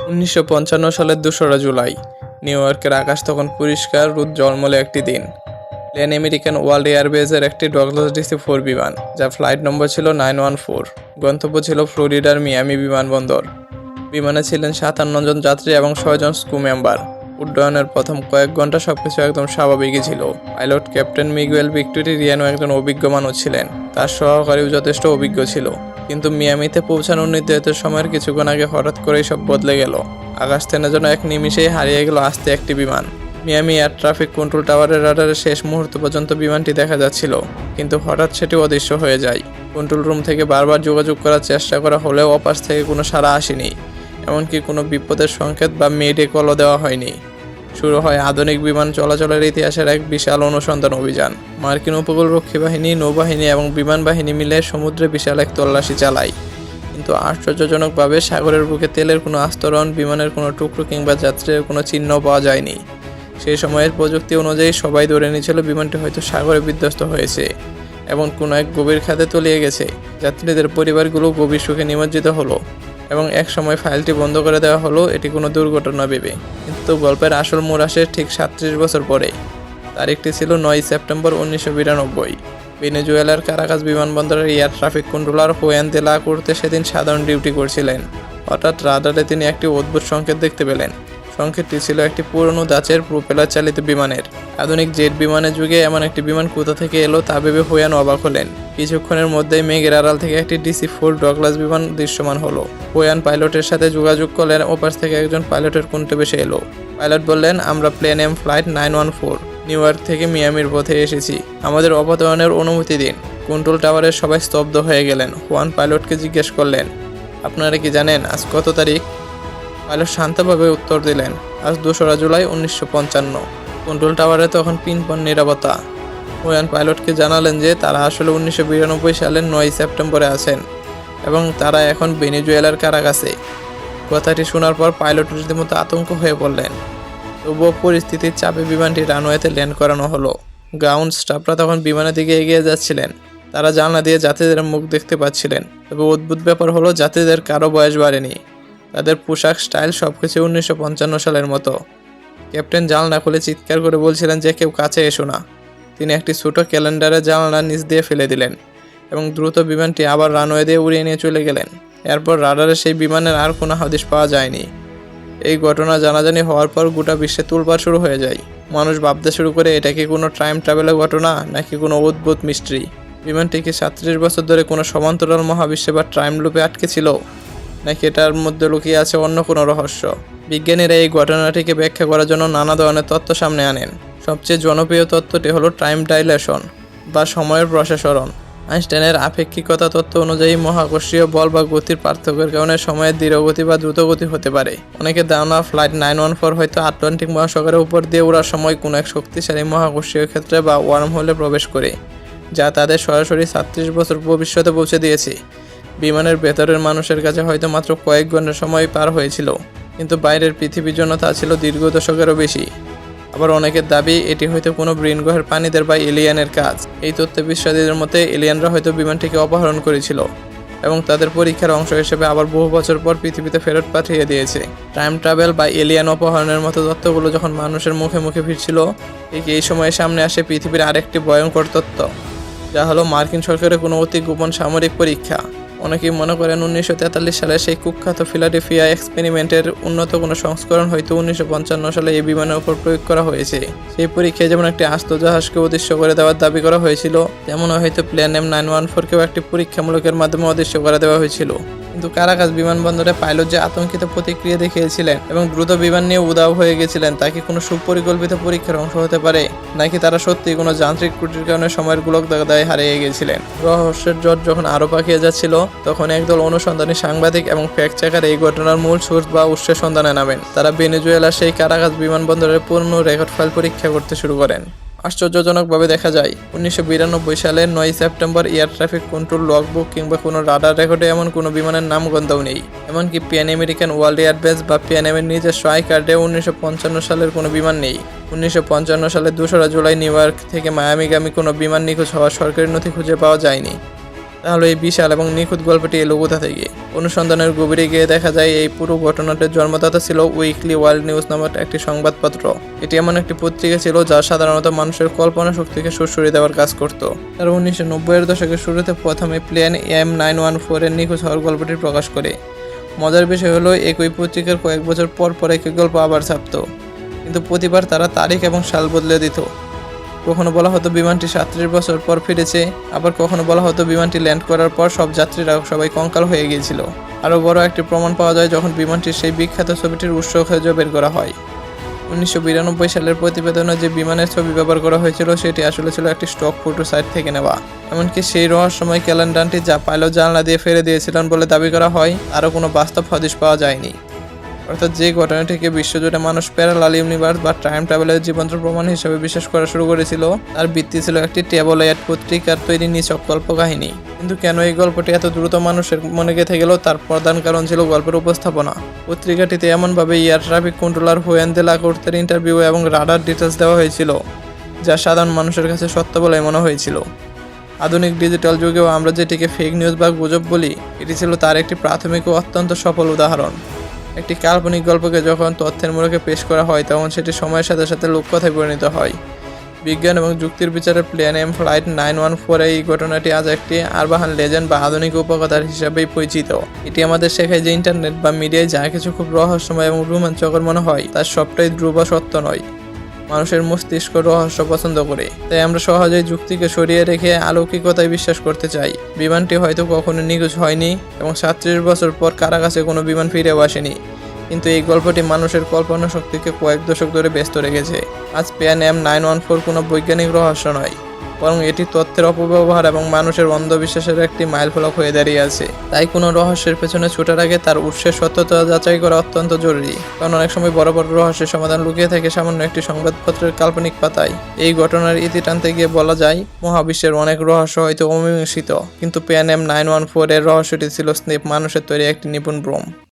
1955 সালের 2রা জুলাই নিউ ইয়র্কের আকাশ তখন পরিষ্কার রোদ ঝলমলে একটি দিন। প্লেন আমেরিকান ওয়ার্ল্ড এয়ারবেজের একটি ডগলাস DC-4 বিমান, যা ফ্লাইট নম্বর ছিল 914। গন্তব্য ছিল ফ্লোরিডার মিয়ামি বিমানবন্দর। বিমানে ছিলেন 57 জন যাত্রী এবং 6 জন ক্রু মেম্বার। উড্ডয়নের প্রথম কয়েক ঘন্টা সবকিছু একদম স্বাভাবিকই ছিল। পাইলট ক্যাপ্টেন মিগুয়েল ভিক্টোরিয়ানো একজন অভিজ্ঞ মানুষ ছিলেন, তার সহকারীও যথেষ্ট অভিজ্ঞ ছিল। কিন্তু মিয়ামিতে পৌঁছানোর নির্ধারিত সময়ের কিছুক্ষণ আগে হঠাৎ করেই সব বদলে গেল। আকাশ থেকে যেন এক নিমিষেই হারিয়ে গেল আস্তে একটি বিমান। মিয়ামি এয়ার ট্রাফিক কন্ট্রোল টাওয়ারের রাডারের শেষ মুহূর্ত পর্যন্ত বিমানটি দেখা যাচ্ছিল, কিন্তু হঠাৎ সেটি অদৃশ্য হয়ে যায়। কন্ট্রোল রুম থেকে বারবার যোগাযোগ করার চেষ্টা করা হলেও ওপাশ থেকে কোনো সাড়া আসেনি, এমনকি কোনো বিপদের সংকেত বা মেডে কলও দেওয়া হয়নি। শুরু হয় আধুনিক বিমান চলাচলের ইতিহাসের এক বিশাল অনুসন্ধান অভিযান। মার্কিন উপকূলরক্ষী বাহিনী, নৌবাহিনী এবং বিমান বাহিনী মিলে সমুদ্রে বিশাল এক তল্লাশি চালায়। কিন্তু আশ্চর্যজনকভাবে সাগরের বুকে তেলের কোনো আস্তরণ, বিমানের কোনো টুকরো কিংবা যাত্রীর কোনো চিহ্ন পাওয়া যায়নি। সেই সময়ের প্রযুক্তি অনুযায়ী সবাই ধরে নিয়েছিল বিমানটি হয়তো সাগরে বিধ্বস্ত হয়েছে এবং কোনো এক গভীর খাদে তলিয়ে গেছে। যাত্রীদের পরিবারগুলো গভীর সুখে নিমজ্জিত হলো এবং এক সময় ফাইলটি বন্ধ করে দেওয়া হলো এটি কোনো দুর্ঘটনা ভেবে। কিন্তু গল্পের আসল মোড় আসে ঠিক 37 বছর পরে। তারিখটি ছিল 9 সেপ্টেম্বর 1992। ভেনেজুয়েলার কারাকাস বিমানবন্দরের এয়ার ট্রাফিক কন্ট্রোলার হুয়ান দে লা কোর্তে সেদিন সাধারণ ডিউটি করছিলেন। হঠাৎ রাডারে তিনি একটি অদ্ভুত সংকেত দেখতে পেলেন। সংকেতটি ছিল একটি পুরনো ধাঁচের প্রোপেলার চালিত বিমানের। আধুনিক জেট বিমানের যুগে এমন একটি বিমান কোথা থেকে এলো তা ভেবে হুয়ান অবাক হলেন। কিছুক্ষণের মধ্যেই মেঘের আড়াল থেকে একটি DC-4 ডগলাস বিমান দৃশ্যমান হলো। হুয়ান পাইলটের সাথে যোগাযোগ করলেন। ওপাশ থেকে একজন পাইলটের কণ্ঠ ভেসে এলো। পাইলট বললেন, আমরা plane um flight 914 New York থেকে মিয়ামির পথে এসেছি, আমাদের অবতরণের অনুমতি দিন। কন্ট্রোল টাওয়ারের সবাই স্তব্ধ হয়ে গেলেন। হুয়ান পাইলটকে জিজ্ঞেস করলেন, আপনারা কি জানেন আজ কত তারিখ? পাইলট শান্তভাবে উত্তর দিলেন, আজ 2রা জুলাই 1955। কন্ট্রোল টাওয়ারে তখন পিনপন নীরবতা। হুয়ান পাইলটকে জানালেন যে তারা আসলে 1992 সালের 9 সেপ্টেম্বরে আছেন এবং তারা এখন ভেনেজুয়েলার কারাকাসে। কথাটি শোনার পর পাইলট রীতিমতো আতঙ্ক হয়ে পড়লেন। তবুও পরিস্থিতির চাপে বিমানটি রানওয়েতে ল্যান্ড করানো হলো। গ্রাউন্ড স্টাফরা তখন বিমানের দিকে এগিয়ে যাচ্ছিলেন। তারা জানলা দিয়ে যাত্রীদের মুখ দেখতে পাচ্ছিলেন। তবে অদ্ভুত ব্যাপার হলো, যাত্রীদের কারো বয়স বাড়েনি। তাদের পোশাক, স্টাইল সবকিছু 1955 সালের মতো। ক্যাপ্টেন জানলা খুলে চিৎকার করে বলছিলেন যে কেউ কাছে এসো না। তিনি একটি ছোট ক্যালেন্ডারে জানলার নিচ দিয়ে ফেলে দিলেন এবং দ্রুত বিমানটি আবার রানওয়ে দিয়ে উড়িয়ে নিয়ে চলে গেলেন। এরপর রাডারে সেই বিমানের আর কোনো হদিশ পাওয়া যায়নি। এই ঘটনা জানাজানি হওয়ার পর গোটা বিশ্বে তোলপাড় শুরু হয়ে যায়। মানুষ ভাবতে শুরু করে এটা কি কোনো টাইম ট্রাভেলের ঘটনা নাকি কোনো অদ্ভুত মিস্ট্রি। বিমানটি কি 37 বছর ধরে কোনো সমান্তরাল মহাবিশ্বে বা টাইম লুপে আটকে ছিল, নাকি এটার মধ্যে লুকিয়ে আছে অন্য কোনো রহস্য? বিজ্ঞানীরা এই ঘটনাটিকে ব্যাখ্যা করার জন্য নানা ধরনের তত্ত্ব সামনে আনেন। সবচেয়ে জনপ্রিয় তত্ত্বটি হলো টাইম ডাইলেশন বা সময়ের প্রসারণ। আইনস্টাইনের আপেক্ষিকতা তত্ত্ব অনুযায়ী মহাকর্ষীয় বল বা গতির পার্থক্যের কারণে সময়ের ধীরগতি বা দ্রুতগতি হতে পারে। অনেকের ধারণা ফ্লাইট 914 হয়তো আটলান্টিক মহাসাগরের উপর দিয়ে ওড়ার সময় কোনো এক শক্তিশালী মহাকর্ষীয় ক্ষেত্রে বা ওয়ার্ম হোলে প্রবেশ করে, যা তাদের সরাসরি 36 বছর ভবিষ্যতে পৌঁছে দিয়েছে। বিমানের ভেতরের মানুষের কাছে হয়তো মাত্র কয়েক ঘন্টার সময় পার হয়েছিল, কিন্তু বাইরের পৃথিবীর জন্য তা ছিল দীর্ঘ দশকেরও বেশি। আবার অনেকের দাবি এটি হয়তো কোনো ব্রিন গ্রহের প্রাণীদের বা এলিয়ানের কাজ। এই তথ্যে বিশ্বাসীদের মতে এলিয়ানরা হয়তো বিমানটিকে অপহরণ করেছিল এবং তাদের পরীক্ষার অংশ হিসেবে আবার বহু বছর পর পৃথিবীতে ফেরত পাঠিয়ে দিয়েছে। টাইম ট্রাভেল বা এলিয়ান অপহরণের মতো তথ্যগুলো যখন মানুষের মুখে মুখে ফিরছিল, ঠিক এই সময়ে সামনে আসে পৃথিবীর আরেকটি ভয়ঙ্কর তথ্য, যা হলো মার্কিন সরকারের কোনো অতি গোপন সামরিক পরীক্ষা। অনেকেই মনে করেন 1943 সালে সেই কুখ্যাত ফিলাডেলফিয়া এক্সপেরিমেন্টের উন্নত কোনো সংস্করণ হয়তো 1955 সালে এই বিমানের উপর প্রয়োগ করা হয়েছে। সেই পরীক্ষায় যেমন একটি আস্ত জাহাজকে অদৃশ্য করে দেওয়ার দাবি করা হয়েছিল, তেমন হয়তো প্লেন এম 914কেও একটি পরীক্ষামূলকের মাধ্যমে অদৃশ্য করে দেওয়া হয়েছিল। কিন্তু কারাকাস বিমানবন্দরে পাইলট যে আতঙ্কিত প্রতিক্রিয়া দেখিয়েছিলেন এবং দ্রুত বিমান নিয়ে উধাও হয়ে গেছিলেন, তা কি কোনো সুপরিকল্পিত পরীক্ষার অংশ হতে পারে, নাকি তারা সত্যিই কোনো যান্ত্রিক ত্রুটির কারণে সময়ের গোলক দায় হারিয়ে গেছিলেন? রহস্যের জট যখন আরও পাকিয়ে যাচ্ছিল, তখন একদল অনুসন্ধানী সাংবাদিক এবং ফ্যাক্ট চেকার এই ঘটনার মূল সোর্স বা উৎসের সন্ধানে নামেন। তারা ভেনেজুয়েলার সেই কারাকাস বিমানবন্দরের পুরনো রেকর্ড ফাইল পরীক্ষা করতে শুরু করেন। আশ্চর্যজনকভাবে দেখা যায় 1992 সালের 9 September air traffic control logbook কিংবা কোনো রাডার রেকর্ডে এমন কোনো বিমানের নামগন্ধও নেই। এমনকি প্যান আমেরিকান ওয়ার্ল্ড এয়ারবেজ বা পিএনএমের নিজস্ব আই কার্ডে 1955 সালের কোনো বিমান নেই। 1955 সালের 2রা জুলাই নিউ ইয়র্ক থেকে মায়ামিগামী কোনো বিমান নিখোঁজ হওয়ার সরকারি নথি খুঁজে পাওয়া যায়নি। তাহলে এই বিশাল এবং নিখুঁত গল্পটি এলো কোথা থেকে? অনুসন্ধানের গভীরে গিয়ে দেখা যায় এই পুরো ঘটনাটির জন্মদাতা ছিল উইকলি ওয়ার্ল্ড নিউজ নামক একটি সংবাদপত্র। এটি এমন একটি পত্রিকা ছিল যা সাধারণত মানুষের কল্পনা শক্তিকে সুড়সুড়ি দেওয়ার কাজ করত। তারা 1990-এর দশকের শুরুতে প্রথমে প্লেন M914 এর নিখোঁজ হওয়ার গল্পটি প্রকাশ করে। মজার বিষয় হলো একই পত্রিকার কয়েক বছর পর পর একই গল্প আবার ছাপত, কিন্তু প্রতিবার তারা তারিখ এবং সাল বদলে দিত। কখনো বলা হতো বিমানটি 37 বছর পর ফিরেছে, আবার কখনো বলা হতো বিমানটি ল্যান্ড করার পর সব যাত্রীরা সবাই কঙ্কাল হয়ে গিয়েছিল। আরও বড় একটি প্রমাণ পাওয়া যায় যখন বিমানটির সেই বিখ্যাত ছবিটির উৎস খুঁজে বের করা হয়। 1992 সালের প্রতিবেদনে যে বিমানের ছবি ব্যবহার করা হয়েছিল সেটি আসলে ছিল একটি স্টক ফটো সাইট থেকে নেওয়া। এমনকি সেই রহস্যময় ক্যালেন্ডারটি যা পাইলট জানলা দিয়ে ফেলে দিয়েছিলেন বলে দাবি করা হয়, তারও কোনো বাস্তব হদিশ পাওয়া যায়নি। অর্থাৎ যে ঘটনাটিকে বিশ্বজুড়ে মানুষ প্যারালাল ইউনিভার্স বা টাইম ট্রাভেলের জীবন্ত প্রমাণ হিসেবে বিশ্বাস করা শুরু করেছিল, তার ভিত্তি ছিল একটি ট্যাবলয়েড পত্রিকার তৈরি নিছক কল্পকাহিনী। কিন্তু কেন এই গল্পটি এত দ্রুত মানুষের মনে গেঁথে গেল তার প্রধান কারণ ছিল গল্পের উপস্থাপনা। পত্রিকাটিতে এমনভাবে এয়ার ট্রাফিক কন্ট্রোলার হুয়েন দে লা কোর্তের ইন্টারভিউ এবং রাডার ডিটেলস দেওয়া হয়েছিল যা সাধারণ মানুষের কাছে সত্য বলে মনে হয়েছিল। আধুনিক ডিজিটাল যুগেও আমরা যেটিকে ফেক নিউজ বা গুজব বলি, এটি ছিল তার একটি প্রাথমিক ও অত্যন্ত সফল উদাহরণ। একটি কাল্পনিক গল্পকে যখন তথ্যের মূলকে পেশ করা হয় তখন সেটি সময়ের সাথে সাথে লোককথায় পরিণত হয়। বিজ্ঞান এবং যুক্তির বিচারে প্লেন এম ফ্লাইট 914 এই ঘটনাটি আজ একটি আরবাহান লেজেন্ড বা আধুনিক উপকথার হিসাবেই পরিচিত। এটি আমাদের শেখায় যে ইন্টারনেট বা মিডিয়ায় যা কিছু খুব রহস্যময় এবং রোমাঞ্চকর মনে হয় তার সবটাই ধ্রুব সত্য নয়। মানুষের মস্তিষ্ক রহস্য পছন্দ করে, তাই আমরা সহজেই যুক্তিকে সরিয়ে রেখে অলৌকিকতায় বিশ্বাস করতে চাই। বিমানটি হয়তো কখনো নিখোঁজ হয়নি এবং 37 বছর পর কারো কাছে কোনো বিমান ফিরেও আসেনি, কিন্তু এই গল্পটি মানুষের কল্পনা শক্তিকে কয়েক দশক ধরে ব্যস্ত রেখেছে। আজ প্লেন M914 কোনো বৈজ্ঞানিক রহস্য নয়, বরং এটি তথ্যের অপব্যবহার এবং মানুষের অন্ধবিশ্বাসের একটি মাইলফলক হয়ে দাঁড়িয়ে আছে। তাই কোনো রহস্যের পেছনে ছোটার আগে তার উৎসের সত্যতা যাচাই করা অত্যন্ত জরুরি, কারণ অনেক সময় বড় বড় রহস্যের সমাধান লুকিয়ে থাকে সামান্য একটি সংবাদপত্রের কাল্পনিক পাতায়। এই ঘটনার ইতি টানতে গিয়ে বলা যায়, মহাবিশ্বের অনেক রহস্য হয়তো অমীমাংসিত, কিন্তু প্লেন M914 এর রহস্যটি ছিল স্নেপ মানুষের তৈরি একটি নিপুণ ভ্রম।